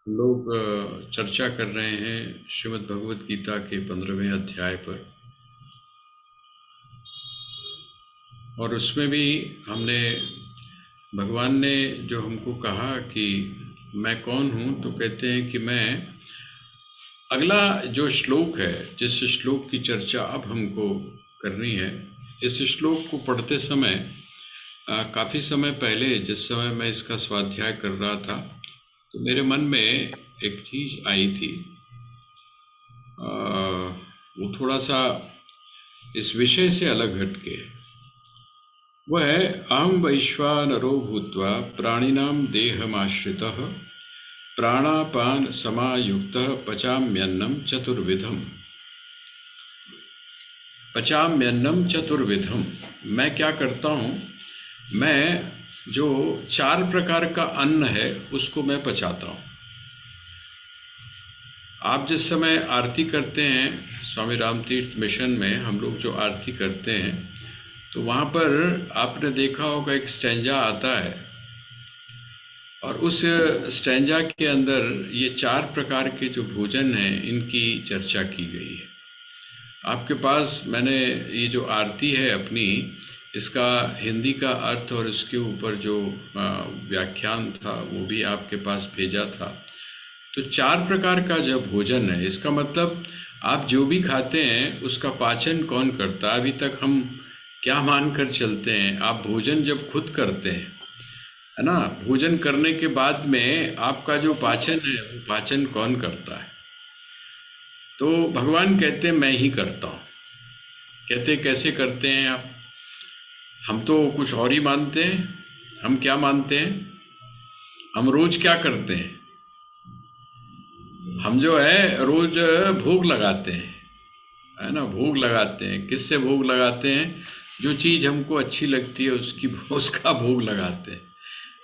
लोग चर्चा कर रहे हैं श्रीमद् भगवत गीता के 15वें अध्याय पर। और उसमें भी हमने भगवान ने जो हमको कहा कि मैं कौन हूँ, तो कहते हैं कि मैं अगला जो श्लोक है, जिस श्लोक की चर्चा अब हमको करनी है, इस श्लोक को पढ़ते समय काफ़ी समय पहले जिस समय मैं इसका स्वाध्याय कर रहा था, तो मेरे मन में एक चीज़ आई थी। वो थोड़ा सा इस विषय से अलग हटके है। वह है अहम वैश्वानरो भूत्वा प्राणिनां देहमाश्रितः प्राणापान समायुक्तः पचाम्यन्नं चतुर्विधम्। पचाम्यन्नं चतुर्विधम्। मैं क्या करता हूँ, मैं जो 4 प्रकार का अन्न है उसको मैं पचाता हूँ। आप जिस समय आरती करते हैं, स्वामी रामतीर्थ मिशन में हम लोग जो आरती करते हैं, तो वहाँ पर आपने देखा होगा एक स्टैंजा आता है, और उस स्टैंजा के अंदर ये 4 प्रकार के जो भोजन हैं इनकी चर्चा की गई है। आपके पास मैंने ये जो आरती है अपनी, इसका हिंदी का अर्थ और इसके ऊपर जो व्याख्यान था वो भी आपके पास भेजा था। तो 4 प्रकार का जब भोजन है, इसका मतलब आप जो भी खाते हैं उसका पाचन कौन करता है। अभी तक हम क्या मानकर चलते हैं, आप भोजन जब खुद करते हैं, है ना, भोजन करने के बाद में आपका जो पाचन है वो पाचन कौन करता है। तो भगवान कहते हैं मैं ही करता हूँ। कहते कैसे करते हैं आप, हम तो कुछ और ही मानते हैं। हम क्या मानते हैं, हम रोज क्या करते हैं, हम जो है रोज भोग लगाते हैं, है ना, भोग लगाते हैं। किससे भोग लगाते हैं, जो चीज़ हमको अच्छी लगती है उसकी उसका भोग लगाते हैं,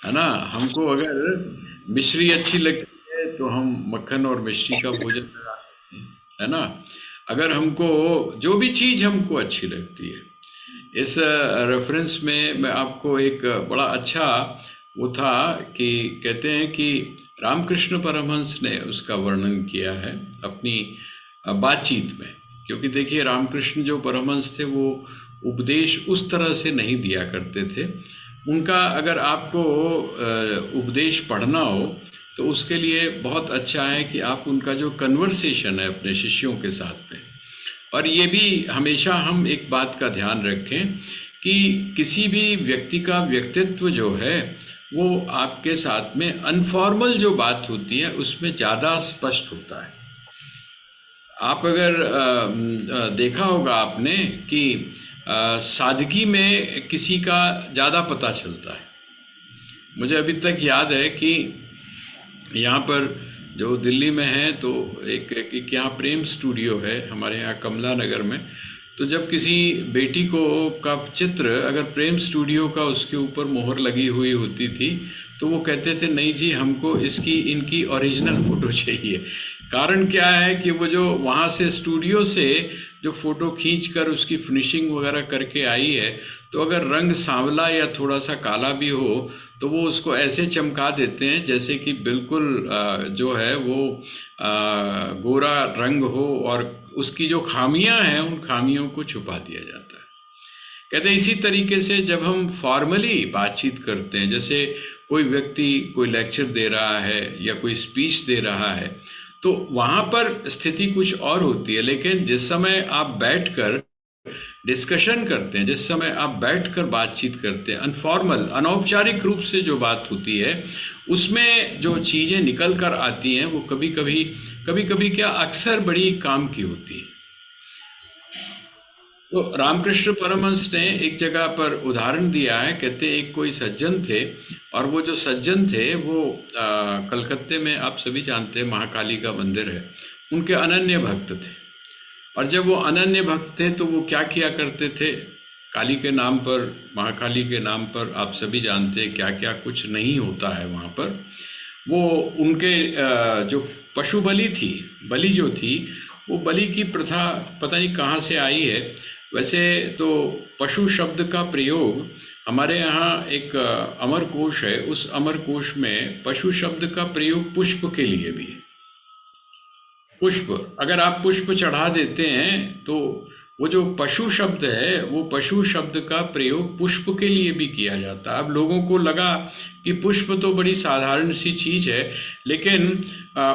है ना। हमको अगर मिश्री अच्छी लगती है तो हम मक्खन और मिश्री का भोजन लगाते हैं, है ना। अगर हमको जो भी चीज़ हमको अच्छी लगती है, इस रेफरेंस में मैं आपको एक बड़ा अच्छा वो था कि कहते हैं कि रामकृष्ण परमहंस ने उसका वर्णन किया है अपनी बातचीत में। क्योंकि देखिए रामकृष्ण जो परमहंस थे वो उपदेश उस तरह से नहीं दिया करते थे। उनका अगर आपको उपदेश पढ़ना हो तो उसके लिए बहुत अच्छा है कि आप उनका जो कन्वर्सेशन है अपने शिष्यों के साथ में। और ये भी हमेशा हम एक बात का ध्यान रखें कि किसी भी व्यक्ति का व्यक्तित्व जो है वो आपके साथ में अनफॉर्मल जो बात होती है उसमें ज़्यादा स्पष्ट होता है। आप अगर देखा होगा आपने कि सादगी में किसी का ज़्यादा पता चलता है। मुझे अभी तक याद है कि यहाँ पर जो दिल्ली में है तो एक यहाँ प्रेम स्टूडियो है हमारे यहाँ कमला नगर में। तो जब किसी बेटी को का चित्र अगर प्रेम स्टूडियो का उसके ऊपर मोहर लगी हुई होती थी तो वो कहते थे नहीं जी हमको इनकी ओरिजिनल फ़ोटो चाहिए। कारण क्या है कि वो जो वहाँ से स्टूडियो से जो फ़ोटो खींच कर उसकी फिनिशिंग वगैरह करके आई है, तो अगर रंग सांवला या थोड़ा सा काला भी हो तो वो उसको ऐसे चमका देते हैं जैसे कि बिल्कुल जो है वो गोरा रंग हो, और उसकी जो खामियां हैं उन खामियों को छुपा दिया जाता है। कहते हैं इसी तरीके से जब हम फॉर्मली बातचीत करते हैं, जैसे कोई व्यक्ति कोई लेक्चर दे रहा है या कोई स्पीच दे रहा है, तो वहाँ पर स्थिति कुछ और होती है। लेकिन जिस समय आप बैठकर डिस्कशन करते हैं, जिस समय आप बैठकर बातचीत करते हैं, अनफॉर्मल अनौपचारिक रूप से जो बात होती है उसमें जो चीज़ें निकल कर आती हैं वो कभी कभी क्या अक्सर बड़ी काम की होती है। तो रामकृष्ण परमहंस ने एक जगह पर उदाहरण दिया है। कहते एक कोई सज्जन थे, और वो जो सज्जन थे वो कलकत्ते में आप सभी जानते हैं महाकाली का मंदिर है, उनके अनन्य भक्त थे। और जब वो अनन्य भक्त थे तो वो क्या किया करते थे, काली के नाम पर, महाकाली के नाम पर आप सभी जानते हैं क्या क्या कुछ नहीं होता है वहाँ पर। वो उनके जो पशु बलि थी, बलि जो थी, वो बलि की प्रथा पता नहीं कहाँ से आई है। वैसे तो पशु शब्द का प्रयोग हमारे यहाँ एक अमर कोश है, उस अमर कोश में पशु शब्द का प्रयोग पुष्प के लिए भी है। पुष्प, अगर आप पुष्प चढ़ा देते हैं तो वो जो पशु शब्द है, वो पशु शब्द का प्रयोग पुष्प के लिए भी किया जाता है। अब लोगों को लगा कि पुष्प तो बड़ी साधारण सी चीज है, लेकिन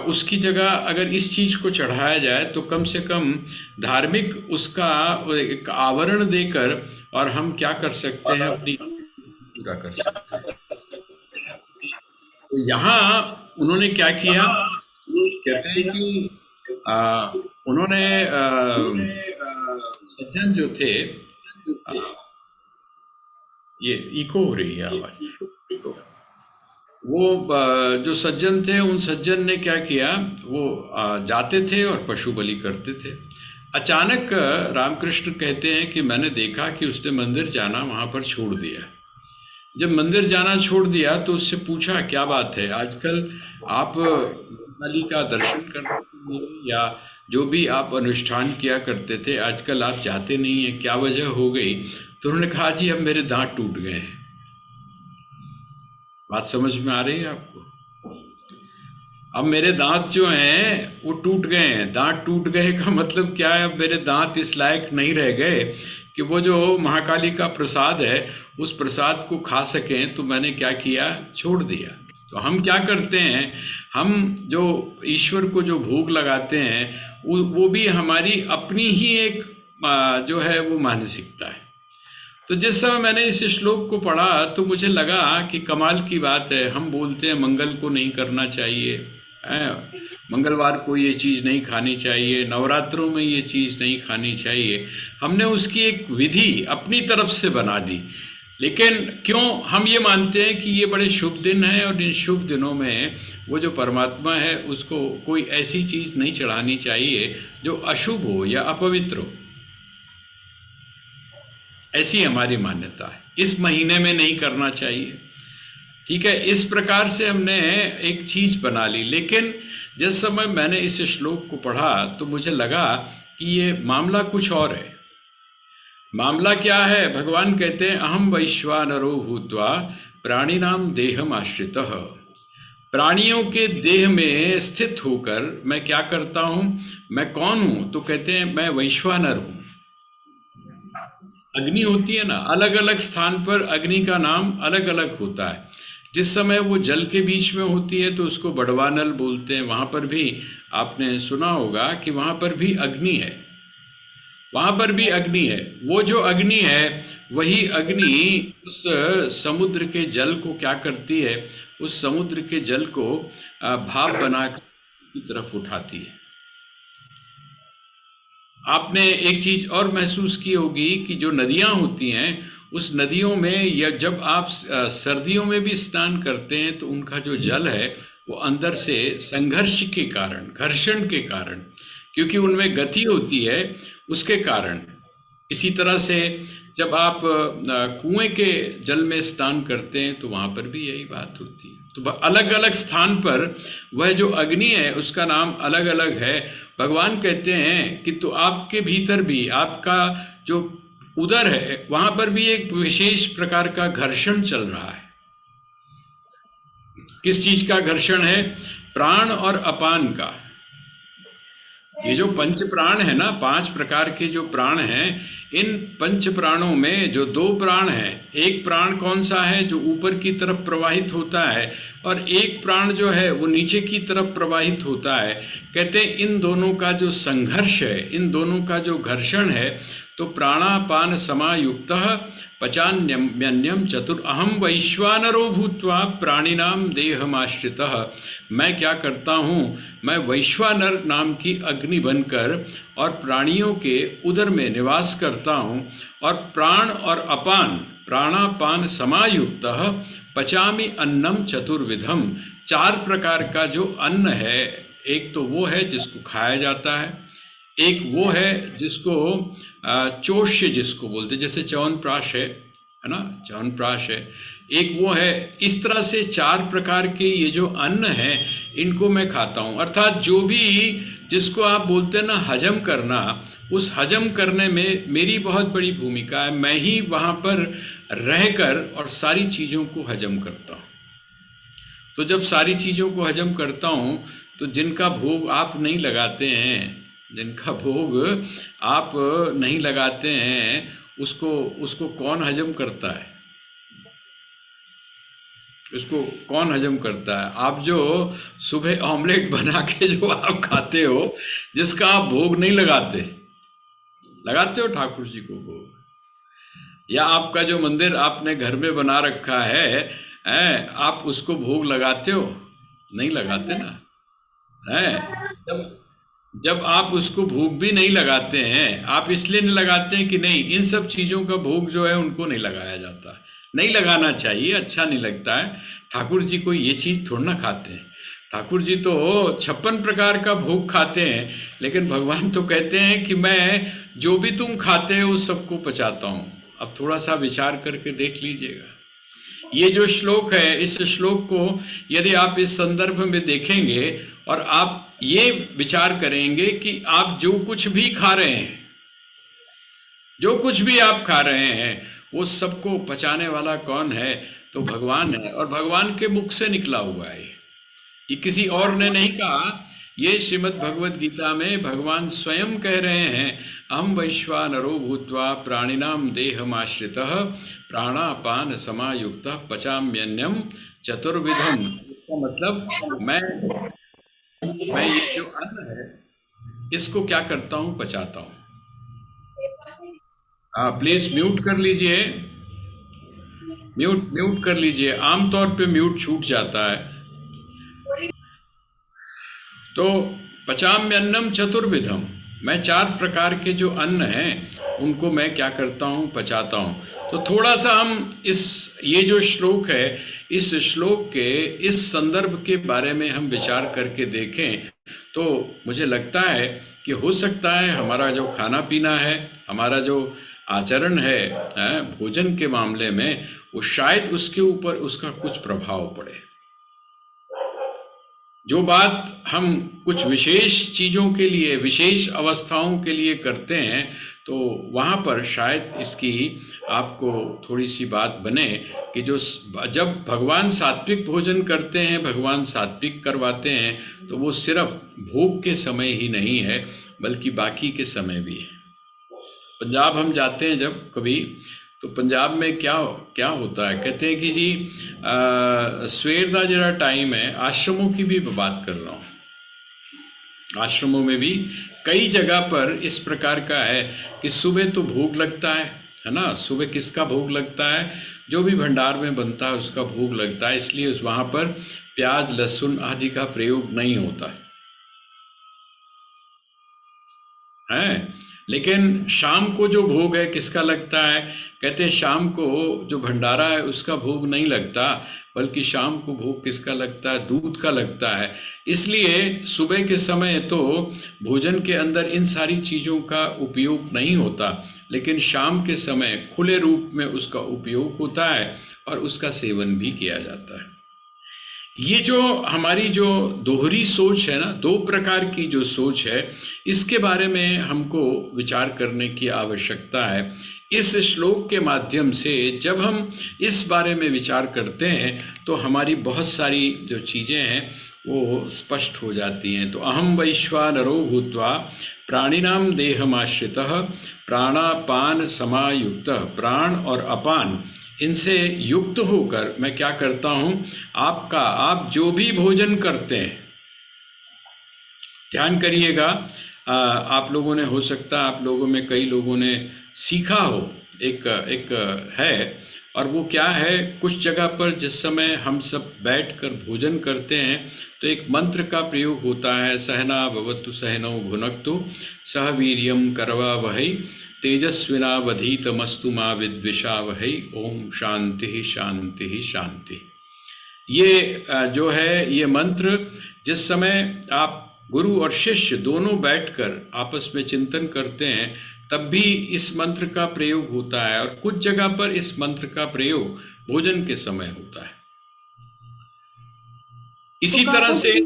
उसकी जगह अगर इस चीज को चढ़ाया जाए तो कम से कम धार्मिक उसका एक आवरण देकर और हम क्या कर सकते हैं, अपनी पूरा कर सकते हैं। तो यहाँ उन्होंने क्या किया, कहते हैं कि उन्होंने सज्जन जो थे, आ, ये इको हो रही है आवाज, तो वो जो सज्जन थे, उन सज्जन ने क्या किया, वो जाते थे और पशु बलि करते थे। अचानक रामकृष्ण कहते हैं कि मैंने देखा कि उसने मंदिर जाना वहां पर छोड़ दिया। जब मंदिर जाना छोड़ दिया तो उससे पूछा क्या बात है, आजकल आप बलि का दर्शन करते या जो भी आप अनुष्ठान किया करते थे, आजकल आप जाते नहीं हैं, क्या वजह हो गई? तो उन्होंने कहा जी अब मेरे दांत टूट गए हैं। बात समझ में आ रही है आपको? अब मेरे दांत जो हैं वो टूट गए हैं। दांत टूट गए का मतलब क्या है? अब मेरे दांत इस लायक नहीं रह गए कि वो जो महाकाली का प्रसाद है उस प्रसाद को खा सकें, तो मैंने क्या किया, छोड़ दिया। तो हम क्या करते हैं, हम जो ईश्वर को जो भोग लगाते हैं वो भी हमारी अपनी ही एक जो है वो मानसिकता है। तो जिस समय मैंने इस श्लोक को पढ़ा तो मुझे लगा कि कमाल की बात है। हम बोलते हैं मंगल को नहीं करना चाहिए, मंगलवार को ये चीज़ नहीं खानी चाहिए, नवरात्रों में ये चीज़ नहीं खानी चाहिए। हमने उसकी एक विधि अपनी तरफ से बना दी। लेकिन क्यों हम ये मानते हैं कि ये बड़े शुभ दिन हैं और इन शुभ दिनों में वो जो परमात्मा है उसको कोई ऐसी चीज़ नहीं चढ़ानी चाहिए जो अशुभ हो या अपवित्र हो। ऐसी हमारी मान्यता है। इस महीने में नहीं करना चाहिए, ठीक है। इस प्रकार से हमने एक चीज बना ली। लेकिन जिस समय मैंने इस श्लोक को पढ़ा तो मुझे लगा कि ये मामला कुछ और है। मामला क्या है? भगवान कहते हैं अहम वैश्वानरो भूत्वा प्राणिनाम देहम आश्रितः। प्राणियों के देह में स्थित होकर मैं क्या करता हूं, मैं कौन हूं? तो कहते हैं मैं वैश्वानर हूं। अग्नि होती है ना, अलग अलग स्थान पर अग्नि का नाम अलग अलग होता है। जिस समय वो जल के बीच में होती है तो उसको बड़वानल बोलते हैं। वहां पर भी आपने सुना होगा कि वहां पर भी अग्नि है, वहां पर भी अग्नि है। वो जो अग्नि है वही अग्नि उस समुद्र के जल को क्या करती है, उस समुद्र के जल को भाप बनाकर की तरफ उठाती है। आपने एक चीज और महसूस की होगी कि जो नदियां होती हैं उस नदियों में, या जब आप सर्दियों में भी स्नान करते हैं तो उनका जो जल है वो अंदर से संघर्ष के कारण, घर्षण के कारण, क्योंकि उनमें गति होती है उसके कारण। इसी तरह से जब आप कुएं के जल में स्नान करते हैं तो वहां पर भी यही बात होती है। तो अलग अलग स्थान पर वह जो अग्नि है उसका नाम अलग अलग है। भगवान कहते हैं कि तो आपके भीतर भी आपका जो उदर है वहां पर भी एक विशेष प्रकार का घर्षण चल रहा है। किस चीज का घर्षण है? प्राण और अपान का। ये जो पंच प्राण है ना, 5 प्रकार के जो प्राण हैं, इन पंच प्राणों में जो 2 प्राण हैं, एक प्राण कौन सा है जो ऊपर की तरफ प्रवाहित होता है और एक प्राण जो है वो नीचे की तरफ प्रवाहित होता है। कहते हैं इन दोनों का जो संघर्ष है, इन दोनों का जो घर्षण है, तो प्राणापान समायुक्तः पचान्यम चतुर अहम वैश्वानरो भूत्वा प्राणिनाम देहमाश्रितः। मैं क्या करता हूँ, मैं वैश्वानर नाम की अग्नि बनकर और प्राणियों के उदर में निवास करता हूँ और प्राण और अपान, प्राणापान समायुक्तः पचामि अन्नम चतुर्विधम। 4 प्रकार का जो अन्न है, एक तो वो है जिसको खाया जाता है, एक वो है जिसको चोष्य जिसको बोलते, जैसे च्यवनप्राश है ना, च्यवनप्राश है। एक वो है। इस तरह से 4 प्रकार के ये जो अन्न है इनको मैं खाता हूँ। अर्थात जो भी जिसको आप बोलते हैं ना हजम करना, उस हजम करने में मेरी बहुत बड़ी भूमिका है। मैं ही वहां पर रहकर और सारी चीजों को हजम करता हूँ। तो जब सारी चीजों को हजम करता हूँ, तो जिनका भोग आप नहीं लगाते हैं, जिनका भोग आप नहीं लगाते हैं, उसको उसको कौन हजम करता है? उसको कौन हजम करता है? आप जो सुबह ऑमलेट बना के जो आप खाते हो, जिसका आप भोग नहीं लगाते, लगाते हो ठाकुर जी को भोग? या आपका जो मंदिर आपने घर में बना रखा है, आप उसको भोग लगाते हो? नहीं लगाते ना, है? जब जब आप उसको भोग भी नहीं लगाते हैं, आप इसलिए नहीं लगाते हैं कि नहीं, इन सब चीजों का भोग जो है उनको नहीं लगाया जाता, नहीं लगाना चाहिए, अच्छा नहीं लगता है। ठाकुर जी को ये चीज थोड़ा ना खाते हैं। ठाकुर जी तो 56 प्रकार का भोग खाते हैं, लेकिन भगवान तो कहते हैं कि मैं जो भी तुम खाते हो उस सबको पचाता हूँ। अब थोड़ा सा विचार करके देख लीजिएगा। ये जो श्लोक है, इस श्लोक को यदि आप इस संदर्भ में देखेंगे और आप ये विचार करेंगे कि आप जो कुछ भी खा रहे हैं, जो कुछ भी आप खा रहे हैं, वो सबको पचाने वाला कौन है? तो भगवान है, और भगवान के मुख से निकला हुआ है। ये किसी और ने नहीं कहा, ये श्रीमद् भगवद गीता में भगवान स्वयं कह रहे हैं, अहम वैश्वानरो भूत्वा प्राणिनाम देहमाश्रितः प्राणापान समायुक्तः पचाम्यन्यम चतुर्विधम। इसका मतलब मैं ये जो अन्न है, इसको क्या करता हूँ? पचाता हूँ। हाँ, प्लीज म्यूट कर लीजिए, म्यूट म्यूट कर लीजिए, आमतौर पे म्यूट छूट जाता है। तो पचाम्यन्नम चतुर्विधम, मैं 4 प्रकार के जो अन्न हैं उनको मैं क्या करता हूँ? पचाता हूँ। तो थोड़ा सा हम ये जो श्लोक है, इस श्लोक के इस संदर्भ के बारे में हम विचार करके देखें, तो मुझे लगता है कि हो सकता है हमारा जो खाना पीना है, हमारा जो आचरण है, भोजन के मामले में, वो शायद उसके ऊपर उसका कुछ प्रभाव पड़े। जो बात हम कुछ विशेष चीजों के लिए, विशेष अवस्थाओं के लिए करते हैं, तो वहां पर शायद इसकी आपको थोड़ी सी बात बने कि जब भगवान सात्विक भोजन करते हैं, भगवान सात्विक करवाते हैं, तो वो सिर्फ भोग के समय ही नहीं है, बल्कि बाकी के समय भी है। पंजाब हम जाते हैं जब कभी, तो पंजाब में क्या क्या होता है, कहते हैं कि जी सवेर का जरा टाइम है, आश्रमों की भी बात कर रहा हूँ, आश्रमों में भी कई जगह पर इस प्रकार का है कि सुबह तो भोग लगता है ना? सुबह किसका भोग लगता है? जो भी भंडार में बनता है उसका भोग लगता है, इसलिए उस वहां पर प्याज लहसुन आदि का प्रयोग नहीं होता है। लेकिन शाम को जो भोग है किसका लगता है? कहते हैं शाम को जो भंडारा है उसका भोग नहीं लगता, बल्कि शाम को भोग किसका लगता है? दूध का लगता है। इसलिए सुबह के समय तो भोजन के अंदर इन सारी चीजों का उपयोग नहीं होता, लेकिन शाम के समय खुले रूप में उसका उपयोग होता है और उसका सेवन भी किया जाता है। ये जो हमारी जो दोहरी सोच है ना, 2 प्रकार की जो सोच है, इसके बारे में हमको विचार करने की आवश्यकता है। इस श्लोक के माध्यम से जब हम इस बारे में विचार करते हैं, तो हमारी बहुत सारी जो चीज़ें हैं वो स्पष्ट हो जाती हैं। तो अहम वैश्वानरो भूत्वा प्राणिनाम देहमाश्रितः प्राणापान समायुक्तः, प्राण और अपान इनसे युक्त होकर मैं क्या करता हूं? आप जो भी भोजन करते हैं, ध्यान करिएगा, आप लोगों ने, हो सकता है आप लोगों में कई लोगों ने सीखा हो, एक एक है, और वो क्या है, कुछ जगह पर जिस समय हम सब बैठकर भोजन करते हैं तो एक मंत्र का प्रयोग होता है, सहना भवतु सहनौ भुनक्तु सह वीर्यम करवावहै तेजस्विनावधीतमस्तु मा विद्विषावहै ओम शांति शांति शांति। ये जो है ये मंत्र, जिस समय आप गुरु और शिष्य दोनों बैठकर आपस में चिंतन करते हैं, तब भी इस मंत्र का प्रयोग होता है, और कुछ जगह पर इस मंत्र का प्रयोग भोजन के समय होता है। इसी तरह से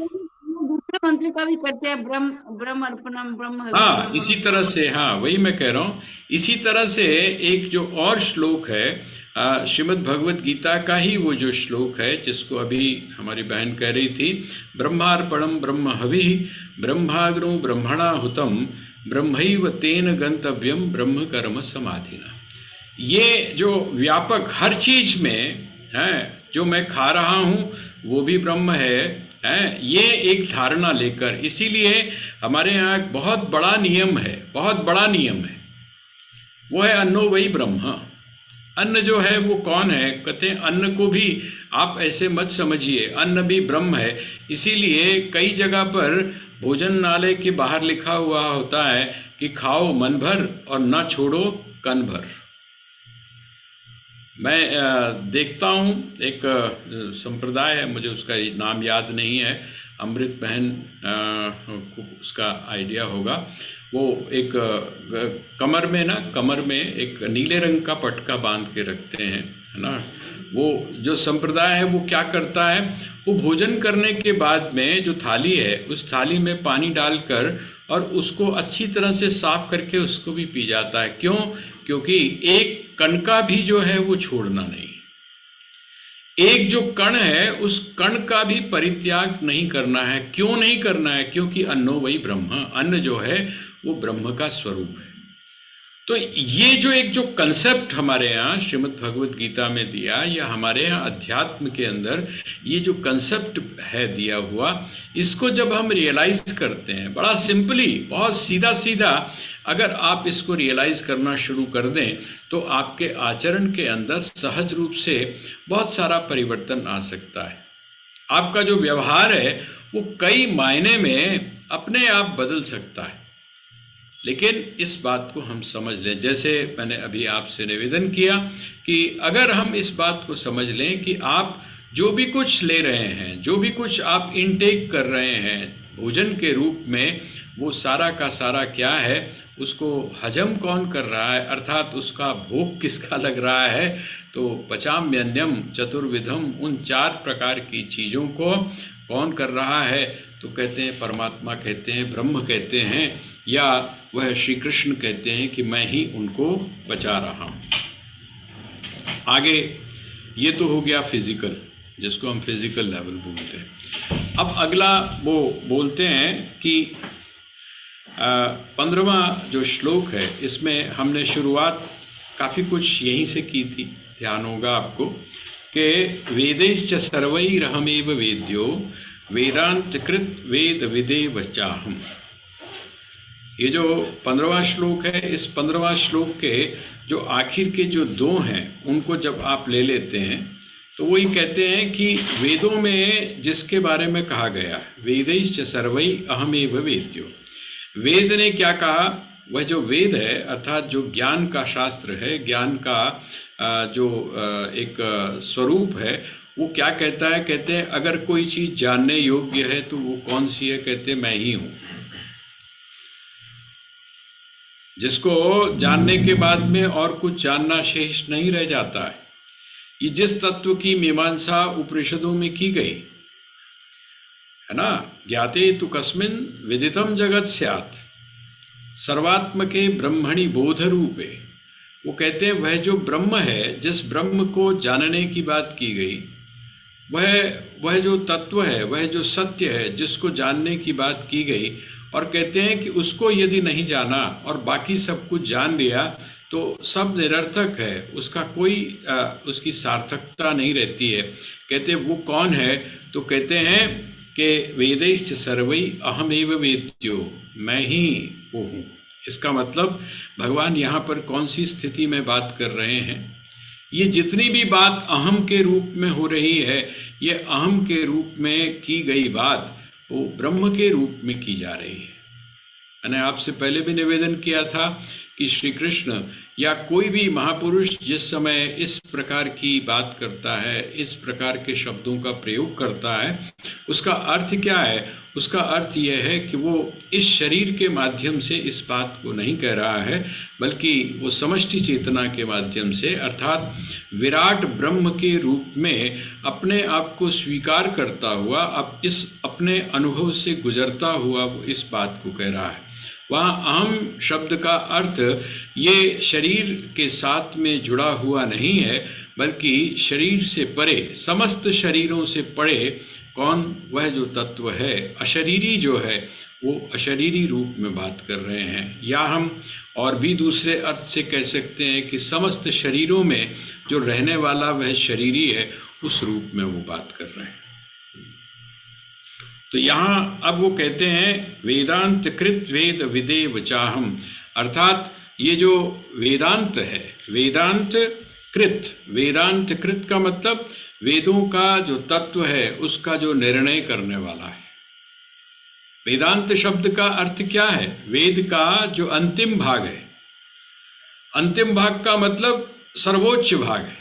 मंत्र का भी करते हैं, ब्रह्म ब्रह्म अर्पणम ब्रह्म हवि हाँ, ब्रह्म। इसी तरह से, हाँ वही मैं कह रहा हूँ। इसी तरह से एक जो और श्लोक है श्रीमद् भगवत गीता का ही वो जो श्लोक है जिसको अभी हमारी बहन कह रही थी, ब्रह्मार्पणम ब्रह्म हवि ब्रह्माग्नो ब्रह्मणा हुतम ब्रह्मैव तेन गंतव्यम ब्रह्म कर्म समाधिना। ये जो व्यापक हर चीज में है, जो मैं खा रहा हूँ वो भी ब्रह्म है, ये एक धारणा लेकर, इसीलिए हमारे यहाँ एक बहुत बड़ा नियम है, बहुत बड़ा नियम है, वो है अन्नो वही ब्रह्म। अन्न जो है वो कौन है, कहते हैं अन्न को भी आप ऐसे मत समझिए, अन्न भी ब्रह्म है। इसीलिए कई जगह पर भोजनालय के बाहर लिखा हुआ होता है कि खाओ मन भर और ना छोड़ो कन भर। मैं देखता हूँ एक संप्रदाय है, मुझे उसका नाम याद नहीं है, अमृत बहन को उसका आइडिया होगा। वो एक कमर में ना, कमर में एक नीले रंग का पटका बांध के रखते हैं, है ना। वो जो संप्रदाय है वो क्या करता है, वो भोजन करने के बाद में जो थाली है उस थाली में पानी डालकर और उसको अच्छी तरह से साफ करके उसको भी पी जाता है। क्यों? क्योंकि एक कण का भी जो है वो छोड़ना नहीं, एक जो कण है उस कण का भी परित्याग नहीं करना है। क्यों नहीं करना है? क्योंकि अन्नो वही ब्रह्म, अन्न जो है वो ब्रह्म का स्वरूप है। तो ये जो एक जो कंसेप्ट हमारे यहाँ श्रीमद् भगवत गीता में दिया, या हमारे यहाँ अध्यात्म के अंदर ये जो कंसेप्ट है दिया हुआ, इसको जब हम रियलाइज करते हैं, बड़ा सिंपली, बहुत सीधा सीधा अगर आप इसको रियलाइज करना शुरू कर दें तो आपके आचरण के अंदर सहज रूप से बहुत सारा परिवर्तन आ सकता है। आपका जो व्यवहार है वो कई मायने में अपने आप बदल सकता है। लेकिन इस बात को हम समझ लें, जैसे मैंने अभी आपसे निवेदन किया कि अगर हम इस बात को समझ लें कि आप जो भी कुछ ले रहे हैं, जो भी कुछ आप इनटेक कर रहे हैं भोजन के रूप में, वो सारा का सारा क्या है, उसको हजम कौन कर रहा है, अर्थात उसका भोग किसका लग रहा है। तो पचाम्यन्यम चतुर्विधम, उन 4 प्रकार की चीज़ों को कौन कर रहा है? तो कहते हैं परमात्मा कहते हैं, ब्रह्म कहते हैं, या वह श्री कृष्ण कहते हैं कि मैं ही उनको बचा रहा हूँ। आगे ये तो हो गया फिजिकल, जिसको हम फिजिकल लेवल बोलते हैं। अब अगला वो बोलते हैं कि 15वां जो श्लोक है, इसमें हमने शुरुआत काफ़ी कुछ यहीं से की थी, ध्यान होगा आपको, कि वेदैश्च सर्वैरहमेव वेद्यो वेदांतकृत वेद विदेव चाहम। ये जो 15वां श्लोक है, इस 15वां श्लोक के जो आखिर के जो 2 हैं उनको जब आप ले लेते हैं तो वही कहते हैं कि वेदों में जिसके बारे में कहा गया, वेदैश्च सर्वै अहमेव वेद्यो, वेद ने क्या कहा? वह जो वेद है अर्थात जो ज्ञान का शास्त्र है, ज्ञान का जो एक स्वरूप है, वो क्या कहता है? कहते हैं अगर कोई चीज़ जानने योग्य है तो वो कौन सी है? कहते हैं मैं ही हूँ। जिसको जानने के बाद में और कुछ जानना शेष नहीं रह जाता है। ये जिस तत्व की मीमांसा उपनिषदों में की गई है ना, ज्ञाते तु कस्मिन् विदितम जगत स्यात् सर्वात्मके ब्रह्मणि बोध रूपे, वो कहते हैं वह जो ब्रह्म है, जिस ब्रह्म को जानने की बात की गई, वह जो तत्व है, वह जो सत्य है जिसको जानने की बात की गई, और कहते हैं कि उसको यदि नहीं जाना और बाकी सब कुछ जान लिया तो सब निरर्थक है, उसका कोई उसकी सार्थकता नहीं रहती है। कहते हैं वो कौन है? तो कहते हैं कि वेदैश्च सर्वै अहमेव वेद्यो, मैं ही वो हूँ। इसका मतलब भगवान यहाँ पर कौन सी स्थिति में बात कर रहे हैं? ये जितनी भी बात अहम के रूप में हो रही है, ये अहम के रूप में की गई बात वो ब्रह्म के रूप में की जा रही है। मैंने आपसे पहले भी निवेदन किया था कि श्री कृष्ण या कोई भी महापुरुष जिस समय इस प्रकार की बात करता है, इस प्रकार के शब्दों का प्रयोग करता है, उसका अर्थ क्या है? उसका अर्थ यह है कि वो इस शरीर के माध्यम से इस बात को नहीं कह रहा है, बल्कि वो समष्टि चेतना के माध्यम से, अर्थात विराट ब्रह्म के रूप में अपने आप को स्वीकार करता हुआ, अब इस अपने अनुभव से गुजरता हुआ वो इस बात को कह रहा है। वहाँ अहम शब्द का अर्थ ये शरीर के साथ में जुड़ा हुआ नहीं है, बल्कि शरीर से परे, समस्त शरीरों से परे कौन? वह जो तत्व है, अशरीरी जो है, वो अशरीरी रूप में बात कर रहे हैं। या हम और भी दूसरे अर्थ से कह सकते हैं कि समस्त शरीरों में जो रहने वाला वह शरीरी है, उस रूप में वो बात कर रहे हैं। तो यहाँ अब वो कहते हैं वेदांत कृत वेद विदेव चाहम, अर्थात ये जो वेदांत है, वेदांत कृत का मतलब वेदों का जो तत्व है उसका जो निर्णय करने वाला है। वेदांत शब्द का अर्थ क्या है? वेद का जो अंतिम भाग है, अंतिम भाग का मतलब सर्वोच्च भाग है।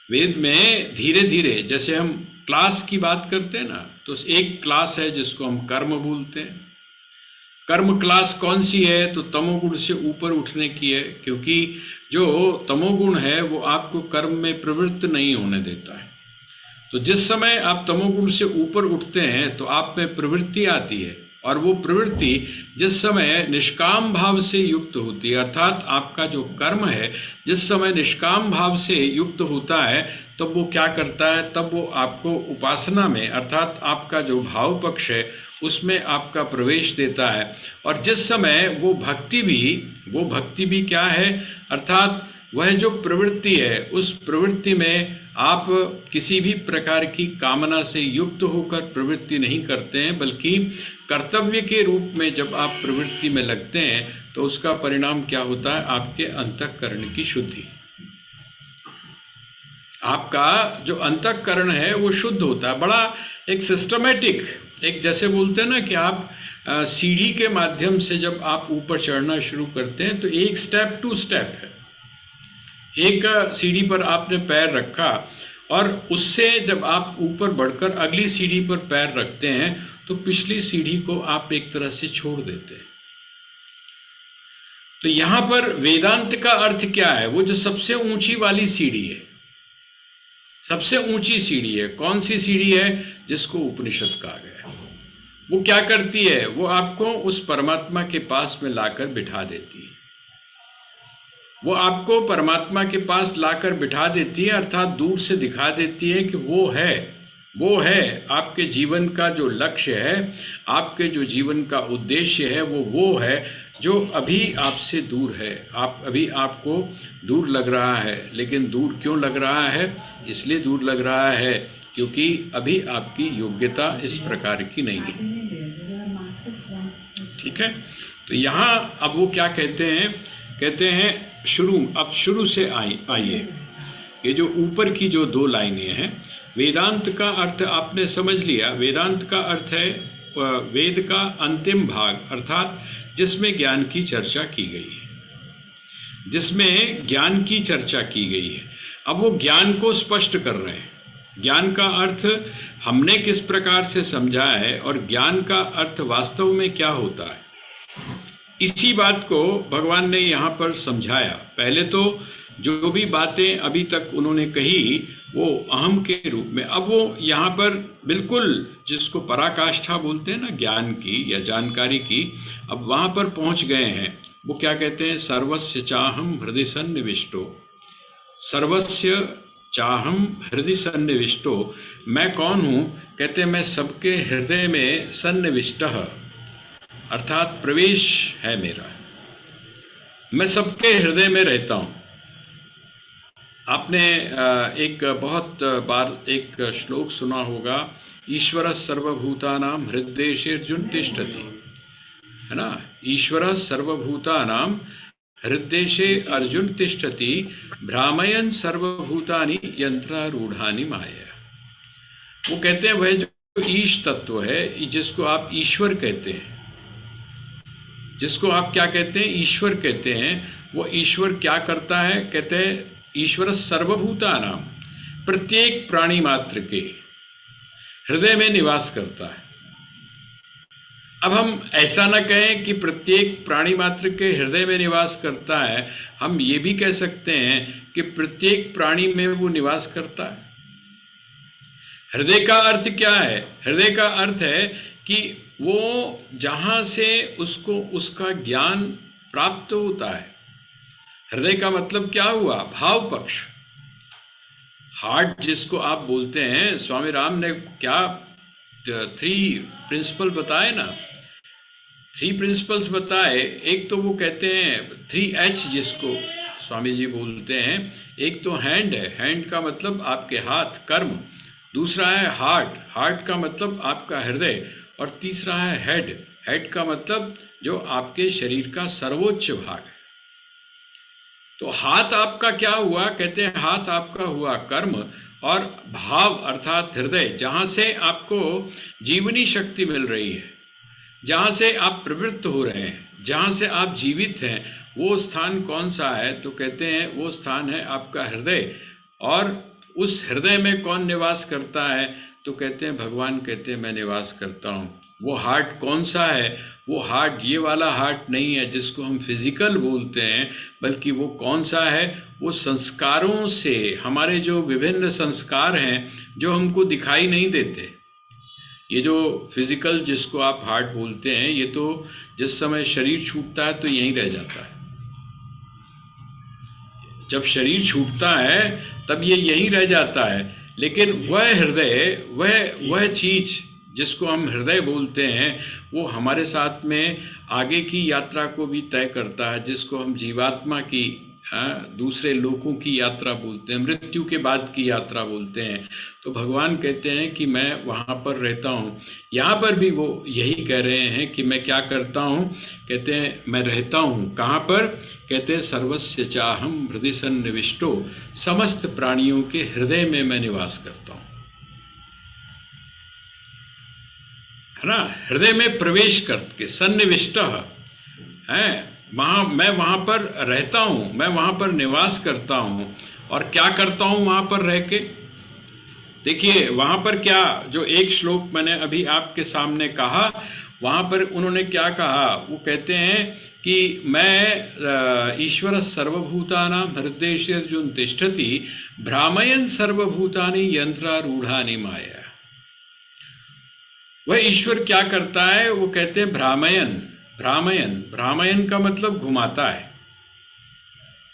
वेद में धीरे धीरे, जैसे हम क्लास की बात करते हैं ना, तो एक क्लास है जिसको हम कर्म बोलते हैं। कर्म क्लास कौन सी है? तो तमोगुण से ऊपर उठने की है, क्योंकि जो तमोगुण है वो आपको कर्म में प्रवृत्त नहीं होने देता है। तो जिस समय आप तमोगुण से ऊपर उठते हैं तो आप में प्रवृत्ति आती है, और वो प्रवृत्ति जिस समय निष्काम भाव से युक्त होती है, अर्थात आपका जो कर्म है जिस समय निष्काम भाव से युक्त होता है, तब वो क्या करता है? तब वो आपको उपासना में, अर्थात आपका जो भाव पक्ष है उसमें आपका प्रवेश देता है। और जिस समय वो भक्ति भी क्या है? अर्थात वह जो प्रवृत्ति है, उस प्रवृत्ति में आप किसी भी प्रकार की कामना से युक्त होकर प्रवृत्ति नहीं करते हैं, बल्कि कर्तव्य के रूप में जब आप प्रवृत्ति में लगते हैं तो उसका परिणाम क्या होता है? आपके अंतःकरण की शुद्धि। आपका जो अंतःकरण है वो शुद्ध होता है। बड़ा एक सिस्टमेटिक, एक जैसे बोलते हैं ना कि आप सीढ़ी के माध्यम से जब आप ऊपर चढ़ना शुरू करते हैं तो एक स्टेप टू स्टेप है। एक सीढ़ी पर आपने पैर रखा और उससे जब आप ऊपर बढ़कर अगली सीढ़ी पर पैर रखते हैं तो पिछली सीढ़ी को आप एक तरह से छोड़ देते हैं। तो यहां पर वेदांत का अर्थ क्या है? वो जो सबसे ऊंची वाली सीढ़ी है, सबसे ऊंची सीढ़ी है। कौन सी सीढ़ी है? जिसको उपनिषद कहा गया है। वो क्या करती है? वो आपको उस परमात्मा के पास में लाकर बिठा देती है। वो आपको परमात्मा के पास लाकर बिठा देती है, अर्थात दूर से दिखा देती है कि वो है आपके जीवन का जो लक्ष्य है, आपके जो जीवन का उद्देश्य है, वो है जो अभी आपसे दूर है। आप अभी आपको दूर लग रहा है, लेकिन दूर क्यों लग रहा है? इसलिए दूर लग रहा है क्योंकि अभी आपकी योग्यता इस प्रकार की नहीं है। ठीक है? तो यहाँ अब वो क्या कहते हैं शुरू से आइए। ये जो ऊपर की जो 2 लाइनें हैं, वेदांत का अर्थ आपने समझ लिया। वेदांत का अर्थ है वेद का अंतिम भाग, अर्थात जिसमें ज्ञान की चर्चा की गई है, जिसमें ज्ञान की चर्चा की गई है। अब वो ज्ञान को स्पष्ट कर रहे हैं। ज्ञान का अर्थ हमने किस प्रकार से समझा है और ज्ञान का अर्थ वास्तव में क्या होता है, इसी बात को भगवान ने यहाँ पर समझाया। पहले तो जो भी बातें अभी तक उन्होंने कही वो अहम के रूप में, अब वो यहाँ पर बिल्कुल जिसको पराकाष्ठा बोलते हैं ना, ज्ञान की या जानकारी की, अब वहाँ पर पहुँच गए हैं। वो क्या कहते हैं? सर्वस्य चाहम हृदय सन्निविष्टो, सर्वस्य चाहम हृदय सन्निविष्टो। मैं कौन हूँ? कहते हैं मैं सबके हृदय में सन्निविष्ट, अर्थात प्रवेश है मेरा, मैं सबके हृदय में रहता हूँ। आपने एक बहुत बार एक श्लोक सुना होगा, ईश्वर सर्वभूतानां हृद्देशेर्जुन तिष्ठति, है ना? ईश्वर सर्वभूतानां हृद्देशे अर्जुन तिष्ठति, भ्रामयन् सर्वभूतानि यंत्रारूढ़ानि माया। वो कहते हैं वह जो ईश तत्व है, जिसको आप ईश्वर कहते हैं, जिसको आप क्या कहते हैं, ईश्वर कहते हैं। वो ईश्वर क्या करता है, कहते हैं ईश्वर सर्वभूतानां, प्रत्येक प्राणी मात्र के हृदय में निवास करता है। अब हम ऐसा ना कहें कि प्रत्येक प्राणी मात्र के हृदय में निवास करता है, हम ये भी कह सकते हैं कि प्रत्येक प्राणी में वो निवास करता है। हृदय का अर्थ क्या है? हृदय का अर्थ है कि वो जहां से उसको उसका ज्ञान प्राप्त होता है। हृदय का मतलब क्या हुआ? भाव पक्ष। हार्ट जिसको आप बोलते हैं, स्वामी राम ने क्या 3 प्रिंसिपल बताए ना, 3 प्रिंसिपल्स बताए। एक तो वो कहते हैं 3H जिसको स्वामी जी बोलते हैं। एक तो हैंड है, हैंड का मतलब आपके हाथ, कर्म। दूसरा है हार्ट, हार्ट का मतलब आपका हृदय। और तीसरा है हेड, हेड का मतलब जो आपके शरीर का सर्वोच्च भाग है। तो हाथ आपका क्या हुआ? कहते हैं हाथ आपका हुआ कर्म, और भाव अर्थात हृदय, जहां से आपको जीवनी शक्ति मिल रही है, जहां से आप प्रवृत्त हो रहे हैं, जहां से आप जीवित हैं, वो स्थान कौन सा है? तो कहते हैं वो स्थान है आपका हृदय। और उस हृदय में कौन निवास करता है? तो कहते हैं भगवान कहते हैं मैं निवास करता हूँ। वो हार्ट कौन सा है? वो हार्ट ये वाला हार्ट नहीं है जिसको हम फिजिकल बोलते हैं, बल्कि वो कौन सा है? वो संस्कारों से, हमारे जो विभिन्न संस्कार हैं जो हमको दिखाई नहीं देते। ये जो फिजिकल जिसको आप हार्ट बोलते हैं, ये तो जिस समय शरीर छूटता है तो यहीं रह जाता है। जब शरीर छूटता है तब ये यहीं रह जाता है। लेकिन वह हृदय, वह चीज जिसको हम हृदय बोलते हैं, वो हमारे साथ में आगे की यात्रा को भी तय करता है, जिसको हम जीवात्मा की, दूसरे लोकों की यात्रा बोलते हैं, मृत्यु के बाद की यात्रा बोलते हैं। तो भगवान कहते हैं कि मैं वहाँ पर रहता हूँ। यहाँ पर भी वो यही कह रहे हैं कि मैं क्या करता हूँ? कहते हैं मैं रहता हूँ कहाँ पर? कहते हैं सर्वस्य चाहम हृदय सन्निविष्टो, समस्त प्राणियों के हृदय में मैं निवास करता हूँ, है ना। हृदय में प्रवेश करके सन्निविष्ट है, मैं वहाँ पर रहता हूँ, मैं वहाँ पर निवास करता हूँ। और क्या करता हूँ वहाँ पर रह के? देखिए वहाँ पर क्या, जो एक श्लोक मैंने अभी आपके सामने कहा, वहाँ पर उन्होंने क्या कहा? वो कहते हैं कि मैं ईश्वर सर्वभूतानां हृदयेषु तिष्ठति भ्रामयन् सर्वभूतानि यंत्रारूढ़ानि माया। वह ईश्वर क्या करता है? वो कहते हैं भ्रामयन, भ्रामयन, भ्रामयन का मतलब घुमाता है।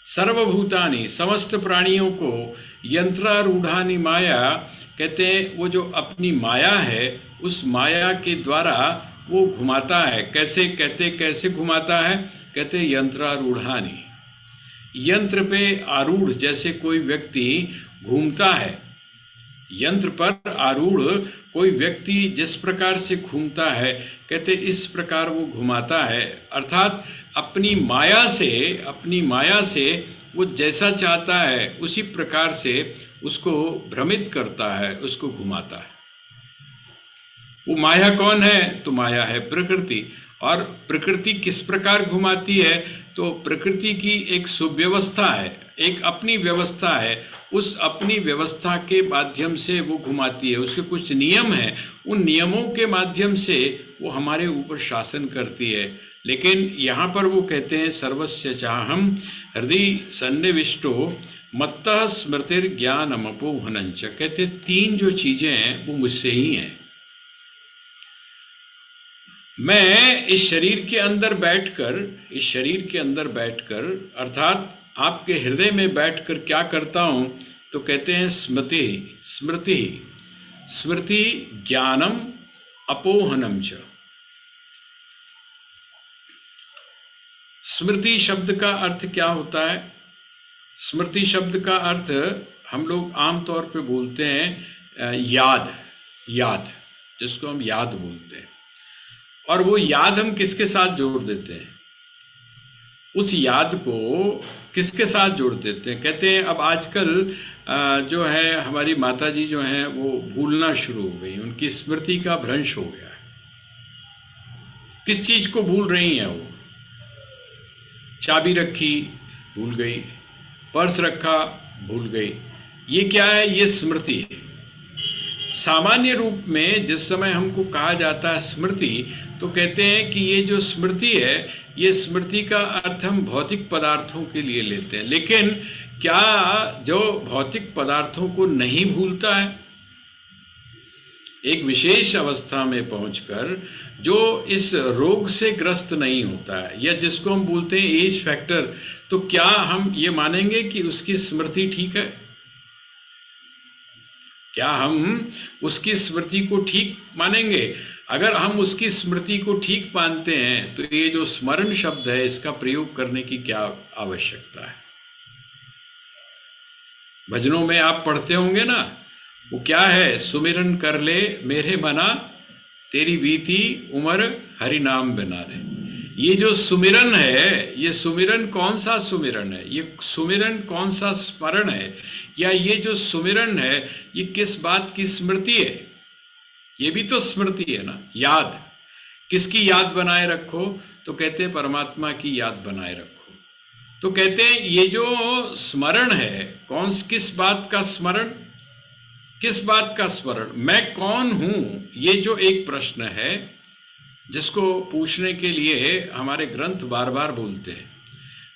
सर्वभूतानि, समस्त प्राणियों को, यंत्रारूढ़ानि माया, कहते हैं वो जो अपनी माया है, उस माया के द्वारा वो घुमाता है। कैसे? कहते कैसे घुमाता है? कहते यंत्रारूढ़ानि, यंत्र पे आरूढ़ जैसे कोई व्यक्ति घूमता है, यंत्र पर आरूढ़ कोई व्यक्ति जिस प्रकार से घूमता है, कहते इस प्रकार वो घुमाता है। अर्थात अपनी माया से वो जैसा चाहता है उसी प्रकार से उसको भ्रमित करता है, उसको घुमाता है। वो माया कौन है? तो माया है प्रकृति। और प्रकृति किस प्रकार घुमाती है? तो प्रकृति की एक सुव्यवस्था है, एक अपनी व्यवस्था है, उस अपनी व्यवस्था के माध्यम से वो घुमाती है। उसके कुछ नियम हैं, उन नियमों के माध्यम से वो हमारे ऊपर शासन करती है। लेकिन यहाँ पर वो कहते हैं सर्वस्य चाहम हृदय सन्निविष्टो मत्तः स्मृतिर्ज्ञानमपोहनञ्च। कहते 3 जो चीजें हैं वो मुझसे ही हैं। मैं इस शरीर के अंदर बैठकर अर्थात आपके हृदय में बैठकर क्या करता हूं? तो कहते हैं स्मृति ज्ञानम अपोहनम च। स्मृति शब्द का अर्थ क्या होता है? स्मृति शब्द का अर्थ हम लोग आमतौर पे बोलते हैं याद, जिसको हम याद बोलते हैं। और वो याद हम किसके साथ जोड़ देते हैं? उस याद को किसके साथ जोड़ देते हैं? कहते हैं अब आजकल जो है हमारी माता जी जो हैं वो भूलना शुरू हो गई, उनकी स्मृति का भ्रंश हो गया है। किस चीज को भूल रही हैं वो? चाबी रखी, भूल गई, पर्स रखा, भूल गई। ये क्या है? ये स्मृति है। सामान्य रूप में जिस समय हमको कहा जाता है स्मृति, तो कहते हैं कि ये जो स्मृति है, ये स्मृति का अर्थ हम भौतिक पदार्थों के लिए लेते हैं। लेकिन क्या जो भौतिक पदार्थों को नहीं भूलता है, एक विशेष अवस्था में पहुंचकर जो इस रोग से ग्रस्त नहीं होता है, या जिसको हम बोलते हैं एज फैक्टर, तो क्या हम ये मानेंगे कि उसकी स्मृति ठीक है? क्या हम उसकी स्मृति को ठीक मानेंगे? अगर हम उसकी स्मृति को ठीक मानते हैं, तो ये जो स्मरण शब्द है, इसका प्रयोग करने की क्या आवश्यकता है? भजनों में आप पढ़ते होंगे ना, वो क्या है? सुमिरन कर ले मेरे मना, तेरी बीती उम्र हरि नाम बिना रे। ये जो सुमिरन है, ये सुमिरन कौन सा सुमिरन है? ये सुमिरन कौन सा स्मरण है? या ये जो सुमिरन है, ये किस बात की स्मृति है? ये भी तो स्मृति है ना, याद। किसकी याद बनाए रखो? तो कहते हैं परमात्मा की याद बनाए रखो। तो कहते हैं ये जो स्मरण है, किस बात का स्मरण? किस बात का स्मरण? मैं कौन हूं? ये जो एक प्रश्न है, जिसको पूछने के लिए हमारे ग्रंथ बार बार बोलते हैं,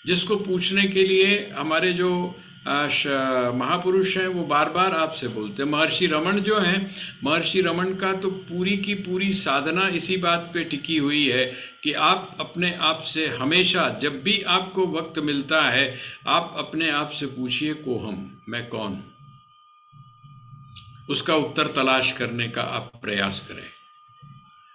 जिसको पूछने के लिए हमारे जो महापुरुष हैं वो बार बार आपसे बोलते हैं। महर्षि रमण जो हैं, महर्षि रमण का तो पूरी की पूरी साधना इसी बात पे टिकी हुई है कि आप अपने आप से हमेशा, जब भी आपको वक्त मिलता है, आप अपने आप से पूछिए कोहम, मैं कौन हूं। उसका उत्तर तलाश करने का आप प्रयास करें।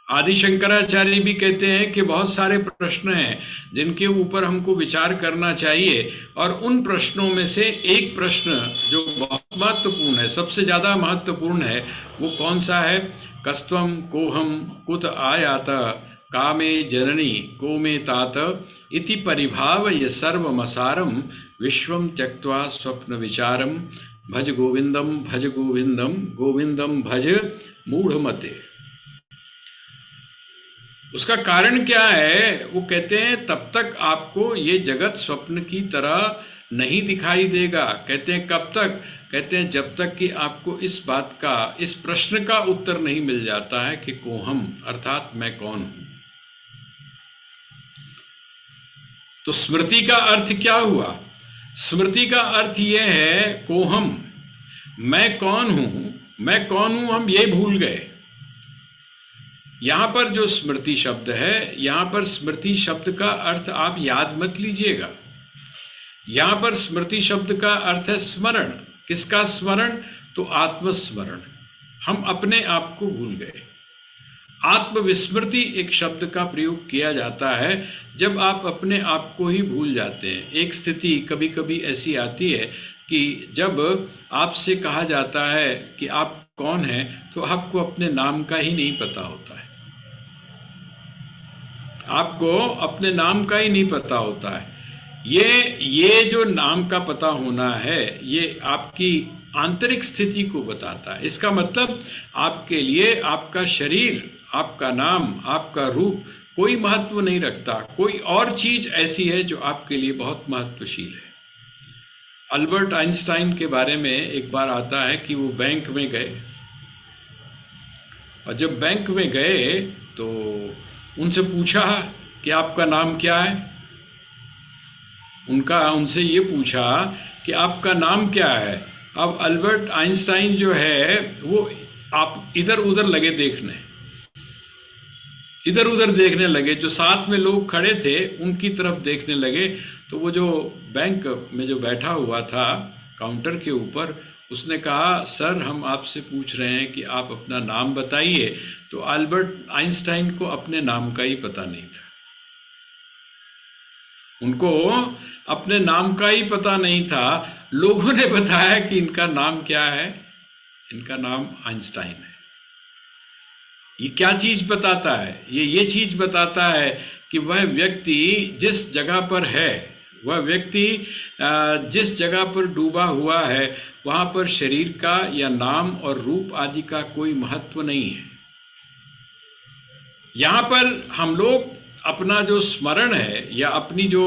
आदि शंकराचार्य भी कहते हैं कि बहुत सारे प्रश्न हैं जिनके ऊपर हमको विचार करना चाहिए, और उन प्रश्नों में से एक प्रश्न जो बहुत महत्वपूर्ण है, सबसे ज्यादा महत्वपूर्ण है, वो कौन सा है? कस्त्वम कोहम कुत आयात कामे जननी को मे तात इति परिभावय सर्वमसारम विश्वम त्यक्त्वा स्वप्न विचारम भज गोविंदम भज गोविंदम गोविंदम भज मूढ़मते। उसका कारण क्या है? वो कहते हैं तब तक आपको ये जगत स्वप्न की तरह नहीं दिखाई देगा। कहते हैं कब तक? कहते हैं जब तक कि आपको इस बात का, इस प्रश्न का उत्तर नहीं मिल जाता है कि कोहम अर्थात मैं कौन हूं। तो स्मृति का अर्थ क्या हुआ? स्मृति का अर्थ यह है कोहम, मैं कौन हूं। मैं कौन हूं हम ये भूल गए। यहां पर जो स्मृति शब्द है, यहां पर स्मृति शब्द का अर्थ आप याद मत लीजिएगा। यहां पर स्मृति शब्द का अर्थ है स्मरण। किसका स्मरण? तो आत्मस्मरण। हम अपने आप को भूल गए। आत्मविस्मृति एक शब्द का प्रयोग किया जाता है जब आप अपने आप को ही भूल जाते हैं। एक स्थिति कभी कभी ऐसी आती है कि जब आपसे कहा जाता है कि आप कौन हैं, तो आपको अपने नाम का ही नहीं पता होता है। आपको अपने नाम का ही नहीं पता होता है। ये जो नाम का पता होना है, ये आपकी आंतरिक स्थिति को बताता है। इसका मतलब आपके लिए आपका शरीर, आपका नाम, आपका रूप कोई महत्व नहीं रखता। कोई और चीज ऐसी है जो आपके लिए बहुत महत्वशील है। अल्बर्ट आइंस्टाइन के बारे में एक बार आता है कि वो बैंक में गए, और जब बैंक में गए तो उनसे पूछा कि आपका नाम क्या है। उनसे ये पूछा कि आपका नाम क्या है। अब अल्बर्ट आइंस्टाइन जो है वो आप इधर उधर लगे देखने, इधर उधर देखने लगे। जो साथ में लोग खड़े थे उनकी तरफ देखने लगे। तो वो जो बैंक में जो बैठा हुआ था काउंटर के ऊपर, उसने कहा सर हम आपसे पूछ रहे हैं कि आप अपना नाम बताइए। तो अल्बर्ट आइंस्टाइन को अपने नाम का ही पता नहीं था। उनको अपने नाम का ही पता नहीं था। लोगों ने बताया कि इनका नाम क्या है, इनका नाम आइंस्टाइन है। ये क्या चीज बताता है? ये चीज बताता है कि वह व्यक्ति जिस जगह पर है, वह व्यक्ति जिस जगह पर डूबा हुआ है, वहां पर शरीर का या नाम और रूप आदि का कोई महत्व नहीं है। यहां पर हम लोग अपना जो स्मरण है या अपनी जो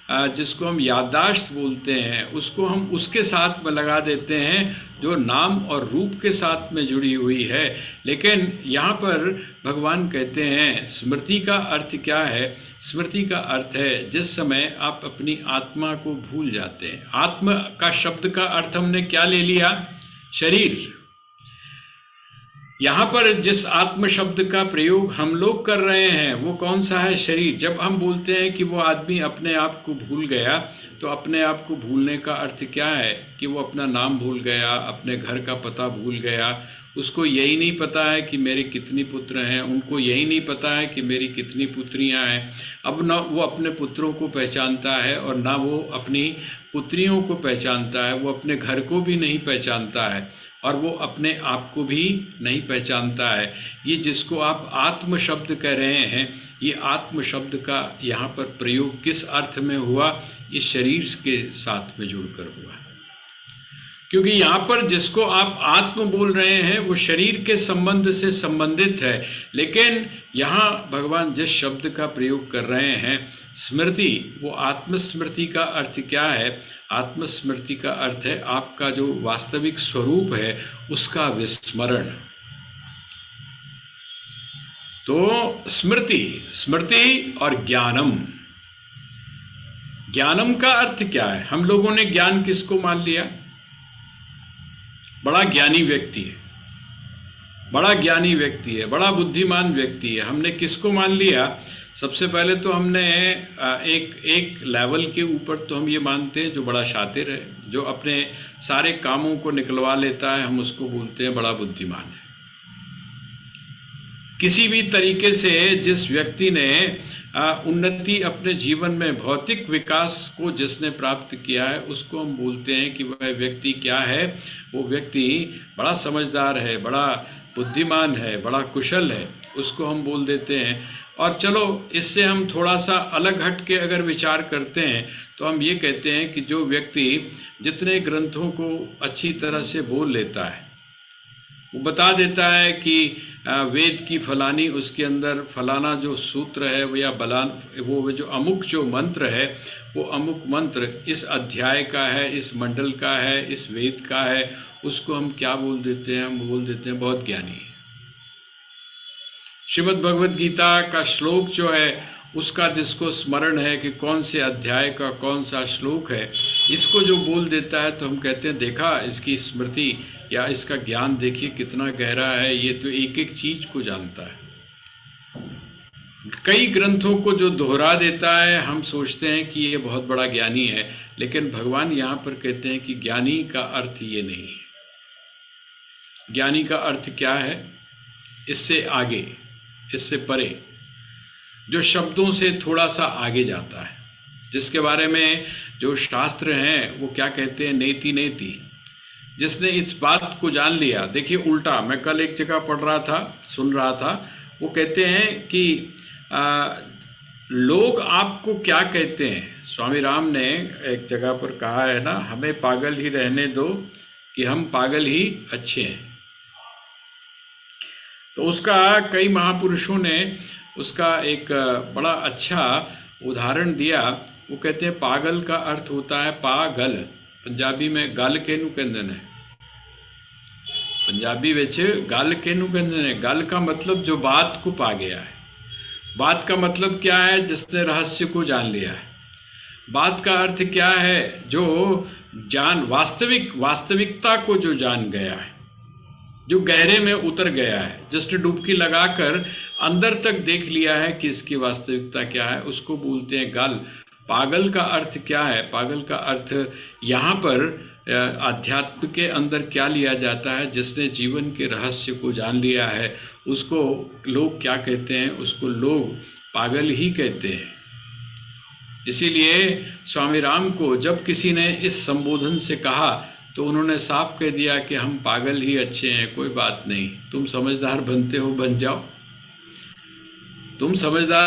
जिसको हम याददाश्त बोलते हैं, उसको हम उसके साथ में लगा देते हैं जो नाम और रूप के साथ में जुड़ी हुई है। लेकिन यहाँ पर भगवान कहते हैं स्मृति का अर्थ क्या है? स्मृति का अर्थ है जिस समय आप अपनी आत्मा को भूल जाते हैं। आत्मा का शब्द का अर्थ हमने क्या ले लिया? शरीर। यहाँ पर जिस आत्म शब्द का प्रयोग हम लोग कर रहे हैं वो कौन सा है? शरीर। जब हम बोलते हैं कि वो आदमी अपने आप को भूल गया, तो अपने आप को भूलने का अर्थ क्या है? कि वो अपना नाम भूल गया, अपने घर का पता भूल गया, उसको यही नहीं पता है कि मेरे कितनी पुत्र हैं, उनको यही नहीं पता है कि मेरी कितनी पुत्रियां हैं। अब ना वो अपने पुत्रों को पहचानता है और ना वो अपनी पुत्रियों को पहचानता है, वो अपने घर को भी नहीं पहचानता है और वो अपने आप को भी नहीं पहचानता है। ये जिसको आप आत्म शब्द कह रहे हैं, ये आत्म शब्द का यहाँ पर प्रयोग किस अर्थ में हुआ? इस शरीर के साथ में जुड़कर हुआ। क्योंकि यहाँ पर जिसको आप आत्म बोल रहे हैं वो शरीर के संबंध से संबंधित है, लेकिन यहाँ भगवान जिस शब्द का प्रयोग कर रहे हैं स्मृति, वो आत्मस्मृति का अर्थ क्या है? आत्मस्मृति का अर्थ है आपका जो वास्तविक स्वरूप है उसका विस्मरण। तो स्मृति, स्मृति और ज्ञानम। ज्ञानम का अर्थ क्या है? हम लोगों ने ज्ञान किसको मान लिया? बड़ा ज्ञानी व्यक्ति है, बड़ा ज्ञानी व्यक्ति है, बड़ा बुद्धिमान व्यक्ति है, हमने किसको मान लिया? सबसे पहले तो हमने एक लेवल के ऊपर तो हम ये मानते हैं जो बड़ा शातिर है, जो अपने सारे कामों को निकलवा लेता है, हम उसको बोलते हैं बड़ा बुद्धिमान है। किसी भी तरीके से जिस व्यक्ति ने उन्नति अपने जीवन में, भौतिक विकास को जिसने प्राप्त किया है, उसको हम बोलते हैं कि वह व्यक्ति क्या है? वो व्यक्ति बड़ा समझदार है, बड़ा बुद्धिमान है, बड़ा कुशल है, उसको हम बोल देते हैं। और चलो इससे हम थोड़ा सा अलग हट के अगर विचार करते हैं तो हम ये कहते हैं कि जो व्यक्ति जितने ग्रंथों को अच्छी तरह से बोल लेता है, वो बता देता है कि वेद की फलानी, उसके अंदर फलाना जो सूत्र है वो या बलान, वो जो अमुक जो मंत्र है, वो अमुक मंत्र इस अध्याय का है, इस मंडल का है, इस वेद का है, उसको हम क्या बोल देते हैं? हम बोल देते हैं बहुत ज्ञानी है। श्रीमद् भगवद गीता का श्लोक जो है उसका जिसको स्मरण है कि कौन से अध्याय का कौन सा श्लोक है, इसको जो बोल देता है तो हम कहते हैं देखा इसकी स्मृति या इसका ज्ञान देखिए कितना गहरा है, ये तो एक एक चीज को जानता है। कई ग्रंथों को जो दोहरा देता है हम सोचते हैं कि ये बहुत बड़ा ज्ञानी है, लेकिन भगवान यहाँ पर कहते हैं कि ज्ञानी का अर्थ ये नहीं है। ज्ञानी का अर्थ क्या है? इससे आगे, इससे परे, जो शब्दों से थोड़ा सा आगे जाता है, जिसके बारे में जो शास्त्र हैं वो क्या कहते हैं? नेति नेति। जिसने इस बात को जान लिया, देखिए उल्टा, मैं कल एक जगह पढ़ रहा था, सुन रहा था, वो कहते हैं कि लोग आपको क्या कहते हैं? स्वामी राम ने एक जगह पर कहा है ना, हमें पागल ही रहने दो कि हम पागल ही अच्छे हैं। तो उसका कई महापुरुषों ने उसका एक बड़ा अच्छा उदाहरण दिया। वो कहते हैं पागल का अर्थ होता है पागल, पंजाबी में गल केनू कहंदे ने, पंजाबी विच गल केनू कहंदे ने। गल का मतलब जो बात को पा गया है। बात का मतलब क्या है? जिसने रहस्य को जान लिया है। बात का अर्थ क्या है? जो वास्तविकता को जो जान गया है, जो गहरे में उतर गया है, जिसने डुबकी लगाकर अंदर तक देख लिया है कि इसकी वास्तविकता क्या है, उसको बोलते हैं गल। पागल का अर्थ क्या है? पागल का अर्थ यहाँ पर अध्यात्म के अंदर क्या लिया जाता है? जिसने जीवन के रहस्य को जान लिया है, उसको लोग क्या कहते हैं? उसको लोग पागल ही कहते हैं। इसीलिए स्वामी राम को जब किसी ने इस संबोधन से कहा तो उन्होंने साफ कह दिया कि हम पागल ही अच्छे हैं, कोई बात नहीं, तुम समझदार बनते हो बन जाओ, तुम समझदार